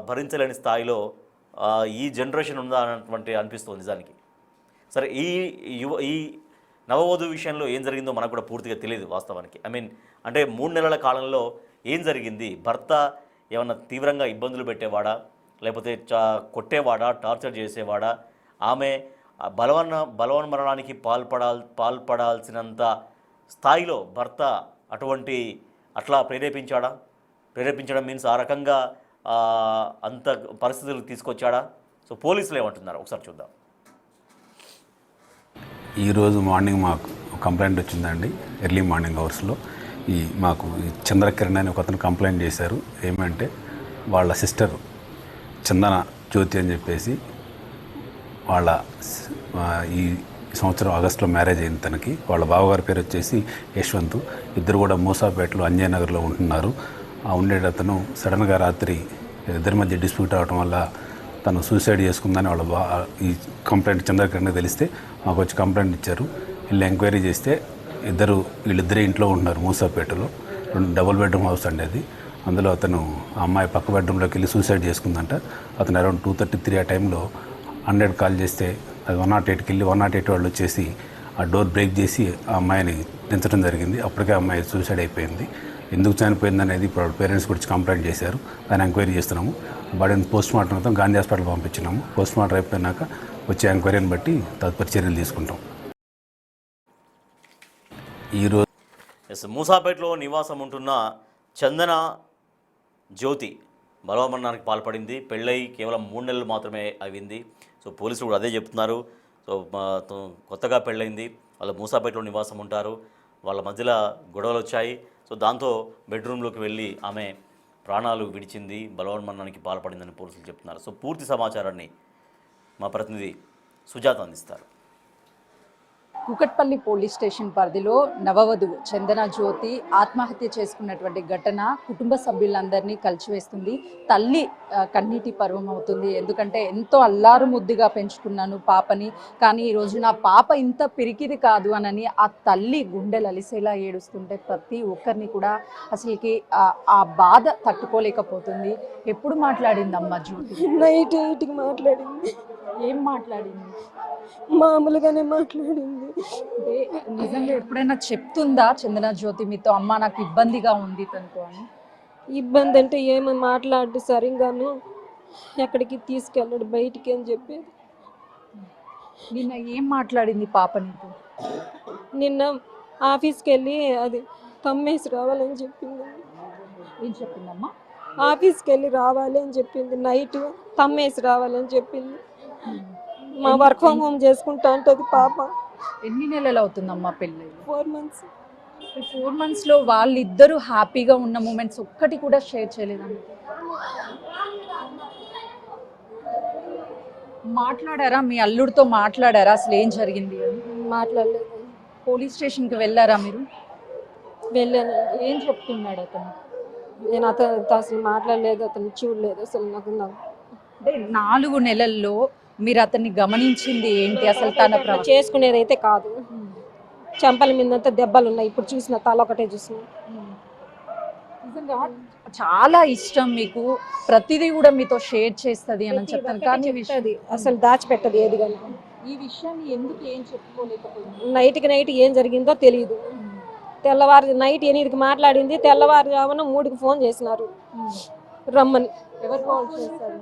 భరించలేని స్థాయిలో ఈ జనరేషన్ ఉందా అన్నటువంటి అనిపిస్తుంది నిజానికి. సరే, ఈ నవవధువు విషయంలో ఏం జరిగిందో మనకు కూడా పూర్తిగా తెలియదు వాస్తవానికి. అంటే 3 నెలల కాలంలో ఏం జరిగింది? భర్త ఏమన్నా తీవ్రంగా ఇబ్బందులు పెట్టేవాడా, లేకపోతే కొట్టేవాడా, టార్చర్ చేసేవాడా, ఆమె బలవన్మరణానికి పాల్పడాల్సినంత స్థాయిలో భర్త అట్లా ప్రేరేపించడం మీన్స్ ఆ రకంగా అంత పరిస్థితులు తీసుకొచ్చాడా? సో పోలీసులు ఏమంటున్నారు ఒకసారి చూద్దాం. ఈరోజు మార్నింగ్ మాకు కంప్లైంట్ వచ్చిందండి. ఎర్లీ మార్నింగ్ అవర్స్లో మాకు చంద్రకిరణ్ అని ఒక అతను కంప్లైంట్ చేశారు. ఏమంటే వాళ్ళ సిస్టర్ చందన జ్యోతి అని చెప్పేసి వాళ్ళ ఈ సంవత్సరం ఆగస్టులో మ్యారేజ్ అయింది తనకి. వాళ్ళ బావగారి పేరు వచ్చేసి యశ్వంత్. ఇద్దరు కూడా మూసాపేటలో అంజయ్ నగర్లో ఉంటున్నారు. ఉండేటతను సడన్గా రాత్రి ఇద్దరి మధ్య డిస్ప్యూట్ అవడం వల్ల తను సూసైడ్ చేసుకుందని ఈ కంప్లైంట్ చంద్రకిరణ్ తెలిస్తే మాకు వచ్చి కంప్లైంట్ ఇచ్చారు. వీళ్ళు ఎంక్వైరీ చేస్తే వీళ్ళిద్దరే ఇంట్లో ఉంటున్నారు మూసాపేటలో. 2 డబుల్ బెడ్రూమ్ హౌస్ అండి అది. అందులో అతను ఆ అమ్మాయి పక్క బెడ్రూమ్లోకి వెళ్ళి సూసైడ్ చేసుకుందంట. అతను అరౌండ్ 2:33 ఆ టైంలో 100 కాల్ చేస్తే అది 108కి వెళ్ళి 108 వాళ్ళు వచ్చేసి ఆ డోర్ బ్రేక్ చేసి ఆ అమ్మాయిని దించడం జరిగింది. అప్పటికే ఆ అమ్మాయి సూసైడ్ అయిపోయింది. ఎందుకు చనిపోయింది అనేది ఇప్పుడు పేరెంట్స్ గురించి కంప్లైంట్ చేశారు. దాన్ని ఎంక్వైరీ చేస్తున్నాము. బాడీని పోస్ట్ మార్టం మొత్తం గాంధీ హాస్పిటల్ పంపించినాము. పోస్ట్ మార్టం అయిపోయినాక వచ్చే ఎంక్వైరీని బట్టి తదుపరి చర్యలు తీసుకుంటాం. ఈరోజు మూసాపేటలో నివాసం ఉంటున్న చందన జ్యోతి బలవన్మరణానికి పాల్పడింది. పెళ్ళై కేవలం 3 నెలలు మాత్రమే అయింది. సో పోలీసులు కూడా అదే చెప్తున్నారు. సో కొత్తగా పెళ్ళైంది, వాళ్ళు మూసాపేటలో నివాసం ఉంటారు. వాళ్ళ మధ్యలో గొడవలు వచ్చాయి. సో దాంతో బెడ్రూమ్లోకి వెళ్ళి ఆమె ప్రాణాలు విడిచింది, బలవన్మరణానికి పాల్పడిందని పోలీసులు చెప్తున్నారు. సో పూర్తి సమాచారాన్ని మా ప్రతినిధి సుజాత అందిస్తారు. కూకట్పల్లి పోలీస్ స్టేషన్ పరిధిలో నవవధువు చందన జ్యోతి ఆత్మహత్య చేసుకున్నటువంటి ఘటన కుటుంబ సభ్యులందరినీ కలిచివేస్తుంది. తల్లి కన్నీటి పర్వం అవుతుంది. ఎందుకంటే ఎంతో అల్లారు ముద్దుగా పెంచుకున్నాను పాపని, కానీ ఈరోజు నా పాప ఇంత పిరికిది కాదు అనని ఆ తల్లి గుండెలు అలిసేలా ఏడుస్తుంటే ప్రతి ఒక్కరిని కూడా అసలుకి ఆ బాధ తట్టుకోలేకపోతుంది. ఎప్పుడు మాట్లాడిందమ్మా జ్యోతి? నైట్ 8కి మాట్లాడింది. ఏం మాట్లాడింది? మామూలుగానే మాట్లాడింది. అంటే నిజంగా ఎప్పుడైనా చెప్తుందా చందన జ్యోతి మీతో, అమ్మ నాకు ఇబ్బందిగా ఉంది తనతో అని? ఇబ్బంది అంటే ఏమో మాట్లాడి సరిగాను ఎక్కడికి తీసుకెళ్ళాడు బయటికి అని చెప్పేది. నిన్న ఏం మాట్లాడింది పాప నీతో? నిన్న ఆఫీస్కి వెళ్ళి అది తమ్మేసి రావాలని చెప్పింది. ఏం చెప్పిందమ్మా? ఆఫీస్కి వెళ్ళి రావాలి అని చెప్పింది. నైట్ తమ్మేసి రావాలని చెప్పింది. మా వర్క్ ఫ్రమ్ హోమ్ చేసుకుంటా అంటది పాప. ఎన్ని నెలలు అవుతుందమ్మా పెళ్ళి? 4 months. 4 monthsలో వాళ్ళిద్దరూ హ్యాపీగా ఉన్న మూమెంట్స్ ఒక్కటి కూడా షేర్ చేయలేదండి? మాట్లాడారా? మీ అల్లుడితో మాట్లాడారా అసలు ఏం జరిగింది అని? మాట్లాడలేదు. పోలీస్ స్టేషన్కి వెళ్ళారా మీరు? వెళ్ళాను. ఏం చెప్తున్నాడు అతను? నేను అతనితో అసలు మాట్లాడలేదు, అతను చూడలేదు అసలు. అంటే 4 నెలల్లో మీరు అతన్ని గమనించింది ఏంటి అసలు? తన చేసుకునేది అయితే కాదు. చెంపల మీదంతా దెబ్బలు ఉన్నాయి. ఇప్పుడు చూసిన తల ఒకటే చూసిన. నిజంగా చాలా ఇష్టం మీకు, ప్రతిదీ కూడా మీతో షేర్ చేస్తుంది అని చెప్తాను, కానీ అసలు దాచిపెట్టదు ఏది కానీ. ఈ విషయాన్ని ఎందుకు ఏం చెప్పుకోలేకపోయింది? నైట్ ఏం జరిగిందో తెలియదు. తెల్లవారు నైట్ 8కి మాట్లాడింది. తెల్లవారుజామున 3కి ఫోన్ చేసినారు రమ్మని. ఎవరు కాల్ చేశారు?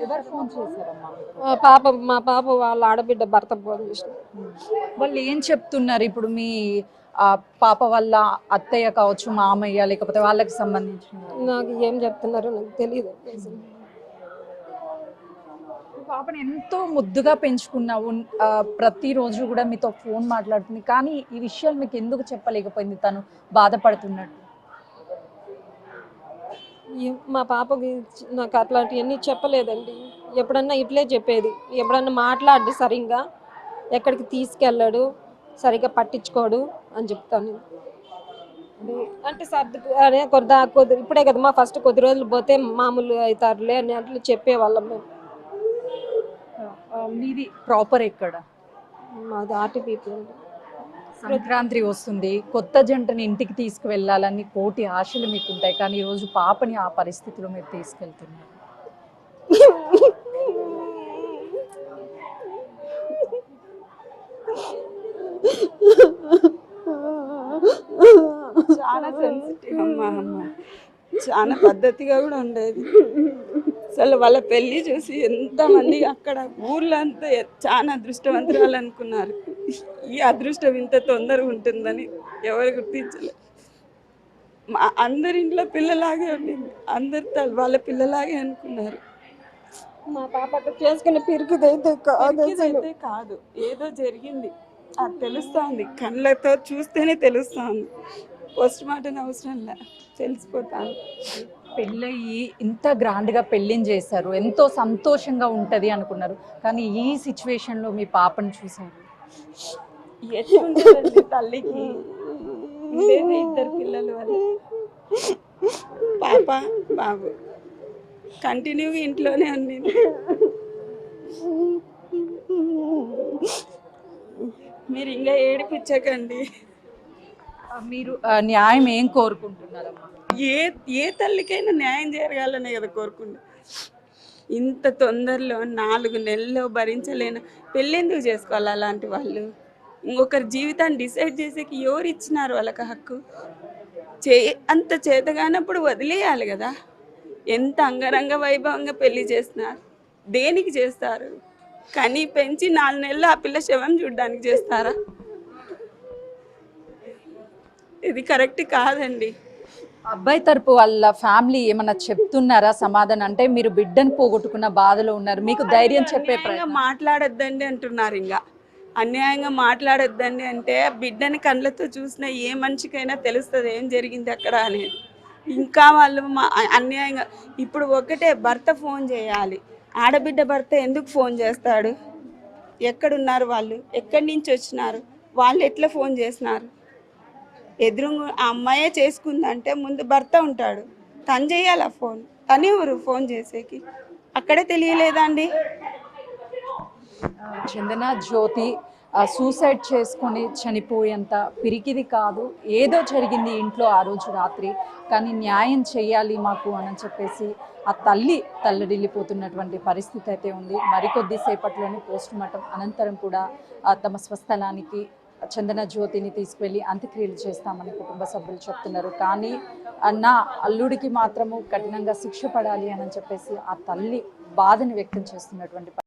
ఎవరు ఫోన్ చేశారమ్మా? మా పాప వాళ్ళ ఆడబిడ్డ భర్త ఫోన్ చేసిన. వాళ్ళు ఏం చెప్తున్నారు ఇప్పుడు? మీ పాప వల్ల అత్తయ్య కావచ్చు, మామయ్య, లేకపోతే వాళ్ళకి సంబంధించిన? నాకు ఏం చెప్తున్నారో నాకు తెలియదు. పాపని ఎంతో ముద్దుగా పెంచుకున్నావు, ప్రతిరోజు కూడా మీతో ఫోన్ మాట్లాడుతుంది, కానీ ఈ విషయాలు మీకు ఎందుకు చెప్పలేకపోయింది తను బాధపడుతున్నట్టు? మా పాపకి నాకు అట్లాంటివన్నీ చెప్పలేదండి. ఎప్పుడన్నా ఇట్లే చెప్పేది. ఎప్పుడన్నా మాట్లాడి సరిగ్గా ఎక్కడికి తీసుకెళ్ళాడు, సరిగ్గా పట్టించుకోడు అని చెప్తాను. అంటే అదే ఇప్పుడే కదమ్మా ఫస్ట్ కొద్ది రోజులు పోతే మామూలు అవుతారులే అని అట్లా చెప్పేవాళ్ళం మేము. మీది ప్రాపర్ ఎక్కడ? మాది ఆర్టీపీ. సంక్రాంతి వస్తుంది, కొత్త జంటని ఇంటికి తీసుకువెళ్ళాలని కోటి ఆశలు మీకు ఉంటాయి, కానీ ఈరోజు పాపని ఆ పరిస్థితిలో మీరు తీసుకెళ్తున్నారు. చాలా సెన్సిటివ్ అమ్మ చాలా పద్ధతిగా కూడా ఉండేది. అసలు వాళ్ళ పెళ్లి చూసి ఎంతమంది అక్కడ ఊర్లో అంతా చాలా అదృష్టవంతురాలు అనుకున్నారు. ఈ అదృష్టం ఇంత తొందరగా ఉంటుందని ఎవరు గుర్తించలేదు. అందరింట్లో పిల్లలాగే ఉండింది, అందరు వాళ్ళ పిల్లలాగే అనుకున్నారు. మా పాప అట్లా చేసుకునే పిరికిదైతే కాదు, ఇదైతే కాదు, ఏదో జరిగింది అది తెలుస్తుంది, కళ్ళతో చూస్తేనే తెలుస్తుంది. పోస్ట్ మార్టం అవసరం లే, తెలిసిపోతాను. పెళ్ళయి ఇంత గ్రాండ్గా పెళ్ళిని చేశారు, ఎంతో సంతోషంగా ఉంటుంది అనుకున్నారు, కానీ ఈ సిచ్యువేషన్లో మీ పాపను చూశారు. ఎట్లుండేదండి తల్లికి, ఉండేది 2 పిల్లలు వాళ్ళు, పాప బాబు, కంటిన్యూగా ఇంట్లోనే ఉంది. మీరు ఇంకా ఏడిపించకండి. మీరు న్యాయం ఏం కోరుకుంటున్నారమ్మా? ఏ తల్లికైనా న్యాయం జరగాలనే కదా కోరుకుంటా. ఇంత తొందరలో 4 నెలల్లో భరించలేను పెళ్ళెందుకు చేసుకోవాలి అలాంటి వాళ్ళు? ఇంకొకరి జీవితాన్ని డిసైడ్ చేసేకి ఎవరు ఇచ్చినారు వాళ్ళకి హక్కు? అంత చేతగానప్పుడు వదిలేయాలి కదా. ఎంత అంగరంగ వైభవంగా పెళ్లి చేస్తున్నారు, దేనికి చేస్తారు? కని పెంచి 4 నెలలు ఆ పిల్ల శవం చూడడానికి చేస్తారా? ఇది కరెక్ట్ కాదండి. అబ్బాయి తరపు వాళ్ళ ఫ్యామిలీ ఏమన్నా చెప్తున్నారా సమాధానం? అంటే మీరు బిడ్డను పోగొట్టుకున్న బాధలో ఉన్నారు, మీకు ధైర్యం చెప్పే ప్రయత్నం. మాట్లాడొద్దండి అంటున్నారు. ఇంకా అన్యాయంగా మాట్లాడొద్దండి అంటే బిడ్డని కళ్ళతో చూసిన ఏ మనిషికైనా తెలుస్తుంది ఏం జరిగింది అక్కడ అనేది. ఇంకా వాళ్ళు అన్యాయంగా ఇప్పుడు ఒకటే, భర్త ఫోన్ చేయాలి, ఆడబిడ్డ భర్త ఎందుకు ఫోన్ చేస్తాడు? ఎక్కడున్నారు వాళ్ళు, ఎక్కడి నుంచి వచ్చినారు, వాళ్ళు ఎట్లా ఫోన్ చేసినారు? ఎదురు ఆ అమ్మాయే చేసుకుందంటే ముందు భర్త ఉంటాడు, తను చేయాలి ఆ ఫోన్, తను ఎవరు ఫోన్ చేసేకి? అక్కడే తెలియలేదండి. చందన జ్యోతి సూసైడ్ చేసుకొని చనిపోయేంత పిరికిది కాదు, ఏదో జరిగింది ఇంట్లో ఆ రోజు రాత్రి, కానీ న్యాయం చేయాలి మాకు అని చెప్పేసి ఆ తల్లి తల్లడిల్లిపోతున్నటువంటి పరిస్థితి అయితే ఉంది. మరికొద్ది సేపట్లోనే పోస్ట్ మార్టం అనంతరం కూడా తమ స్వస్థలానికి చందన జ్యోతిని తీసుకువెళ్ళి అంత్యక్రియలు చేస్తామని కుటుంబ సభ్యులు చెప్తున్నారు. కానీ నా అల్లుడికి మాత్రము కఠినంగా శిక్ష పడాలి అని చెప్పేసి ఆ తల్లి బాధని వ్యక్తం చేస్తున్నటువంటి